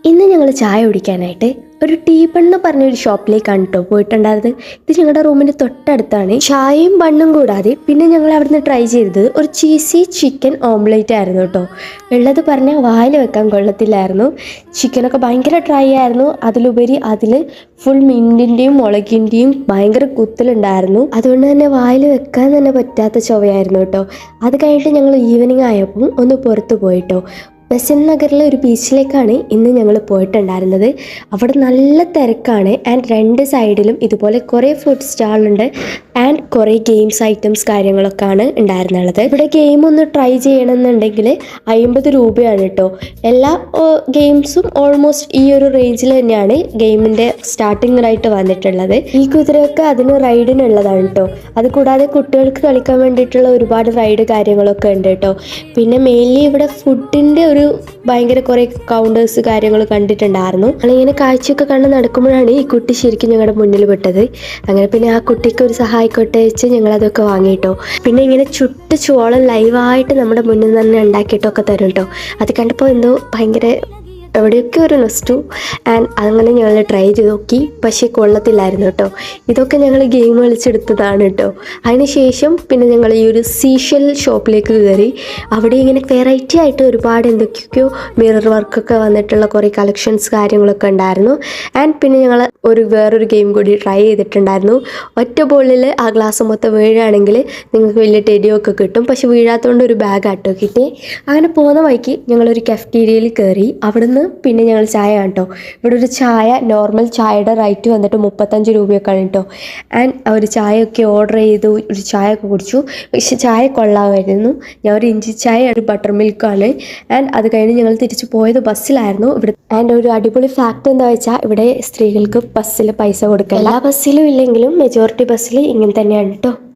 ഇന്ന് ഞങ്ങൾ ചായ കുടിക്കാനായിട്ട് ഒരു ടീ ബണ്ണ് പറഞ്ഞൊരു ഷോപ്പിലേക്കാണ് കേട്ടോ പോയിട്ടുണ്ടായത്. ഇത് ഞങ്ങളുടെ റൂമിൻ്റെ തൊട്ടടുത്താണ്. ചായയും ബണ്ണും കൂടാതെ പിന്നെ ഞങ്ങൾ അവിടുന്ന് ട്രൈ ചെയ്തത് ഒരു ചീസി ചിക്കൻ ഓംലേറ്റ് ആയിരുന്നു കേട്ടോ. ഉള്ളത് പറഞ്ഞാൽ വായിൽ വെക്കാൻ കൊള്ളത്തില്ലായിരുന്നു. ചിക്കനൊക്കെ ഭയങ്കര ഡ്രൈ ആയിരുന്നു. അതിലുപരി അതിൽ ഫുൾ മിൻറ്റിൻ്റെയും മുളകിൻ്റെയും ഭയങ്കര കുത്തലുണ്ടായിരുന്നു. അതുകൊണ്ട് തന്നെ വായിൽ വെക്കാൻ തന്നെ പറ്റാത്ത ചൊവയായിരുന്നു കേട്ടോ. അത് കഴിഞ്ഞിട്ട് ഞങ്ങൾ ഈവനിങ് ആയപ്പോൾ ഒന്ന് പുറത്ത് പോയിട്ടോ. ബെസന്റ് നഗറിലെ ഒരു ബീച്ചിലേക്കാണ് ഇന്ന് ഞങ്ങൾ പോയിട്ടുണ്ടായിരുന്നത്. അവിടെ നല്ല തിരക്കാണ്. ആൻഡ് രണ്ട് സൈഡിലും ഇതുപോലെ കുറേ ഫുഡ് സ്റ്റാളുണ്ട് ആൻഡ് കുറേ ഗെയിംസ് ഐറ്റംസ് കാര്യങ്ങളൊക്കെയാണ് ഉണ്ടായിരുന്നുള്ളത്. ഇവിടെ ഗെയിം ഒന്ന് ട്രൈ ചെയ്യണമെന്നുണ്ടെങ്കിൽ 50 രൂപയാണ് കേട്ടോ. എല്ലാ ഗെയിംസും ഓൾമോസ്റ്റ് ഈ ഒരു റേഞ്ചിൽ തന്നെയാണ് ഗെയിമിൻ്റെ സ്റ്റാർട്ടിംഗ് ആയിട്ട് വന്നിട്ടുള്ളത്. ഈ കുതിരയൊക്കെ അതിന് റൈഡിനുള്ളതാണ് കേട്ടോ. അതുകൂടാതെ കുട്ടികൾക്ക് കളിക്കാൻ വേണ്ടിയിട്ടുള്ള ഒരുപാട് റൈഡ് കാര്യങ്ങളൊക്കെ ഉണ്ട് കേട്ടോ. പിന്നെ മെയിൻലി ഇവിടെ ഫുഡിൻ്റെ ഒരു ഭയങ്കര കുറേ കൗണ്ടേഴ്സ് കാര്യങ്ങൾ കണ്ടിട്ടുണ്ടായിരുന്നു. നമ്മളിങ്ങനെ കാഴ്ചയൊക്കെ കണ്ട് നടക്കുമ്പോഴാണ് ഈ കുട്ടി ശരിക്കും ഞങ്ങളുടെ മുന്നിൽ പെട്ടത്. അങ്ങനെ പിന്നെ ആ കുട്ടിക്ക് ഒരു സഹായിക്കോട്ടെ വെച്ച് ഞങ്ങളതൊക്കെ വാങ്ങിയിട്ടോ. പിന്നെ ഇങ്ങനെ ചുട്ട് ചോളം ലൈവായിട്ട് നമ്മുടെ മുന്നിൽ തന്നെ ഉണ്ടാക്കിയിട്ടൊക്കെ തരും കേട്ടോ. അത് കണ്ടപ്പോൾ എന്തോ ഭയങ്കര എവിടെയൊക്കെ ഒരു നൊസ്റ്റു. ആൻഡ് അങ്ങനെ ഞങ്ങൾ ട്രൈ ചെയ്ത് നോക്കി, പക്ഷേ കൊള്ളത്തില്ലായിരുന്നു കേട്ടോ. ഇതൊക്കെ ഞങ്ങൾ ഗെയിം കളിച്ചെടുത്തതാണ് കേട്ടോ. അതിനുശേഷം പിന്നെ ഞങ്ങൾ ഈ ഒരു സീഷൽ ഷോപ്പിലേക്ക് കയറി. അവിടെ ഇങ്ങനെ വെറൈറ്റി ആയിട്ട് ഒരുപാട് എന്തൊക്കെയൊക്കെയോ മിറർ വർക്കൊക്കെ വന്നിട്ടുള്ള കുറേ കളക്ഷൻസ് കാര്യങ്ങളൊക്കെ ഉണ്ടായിരുന്നു. ആൻഡ് പിന്നെ ഞങ്ങൾ വേറൊരു ഗെയിം കൂടി ട്രൈ ചെയ്തിട്ടുണ്ടായിരുന്നു. ഒറ്റ ബോളിൽ ആ ഗ്ലാസ് മൊത്തം വീഴുകയാണെങ്കിൽ നിങ്ങൾക്ക് വലിയ ടെഡിയൊക്കെ കിട്ടും. പക്ഷെ വീഴാത്തതുകൊണ്ട് ഒരു ബാഗ് ആട്ടോ കിട്ടി. അങ്ങനെ പോകുന്ന വഴിക്ക് ഞങ്ങളൊരു കഫ്റ്റീരിയയിൽ കയറി. അവിടുന്ന് പിന്നെ ഞങ്ങൾ ചായ കേട്ടോ. ഇവിടെ ഒരു ചായ നോർമൽ ചായയുടെ റേറ്റ് വന്നിട്ട് 35 രൂപയൊക്കെയാണ് കേട്ടോ. ആൻഡ് ഒരു ചായയൊക്കെ ഓർഡർ ചെയ്തു, ഒരു ചായ ഒക്കെ കുടിച്ചു. പക്ഷെ ചായ കൊള്ളാമായിരുന്നു. ഞാൻ ഒരു ഇഞ്ചി ചായ ഒരു ബട്ടർ മിൽക്കാണ്. ആൻഡ് അത് കഴിഞ്ഞ് ഞങ്ങൾ തിരിച്ചു പോയത് ബസ്സിലായിരുന്നു. ഇവിടെ ആൻഡ് ഒരു അടിപൊളി ഫാക്ട് എന്താ വെച്ചാൽ ഇവിടെ സ്ത്രീകൾക്ക് ബസ്സിൽ പൈസ കൊടുക്കുക. എല്ലാ ബസ്സിലും ഇല്ലെങ്കിലും മെജോറിറ്റി ബസ്സിൽ ഇങ്ങനെ തന്നെയാണ് കേട്ടോ.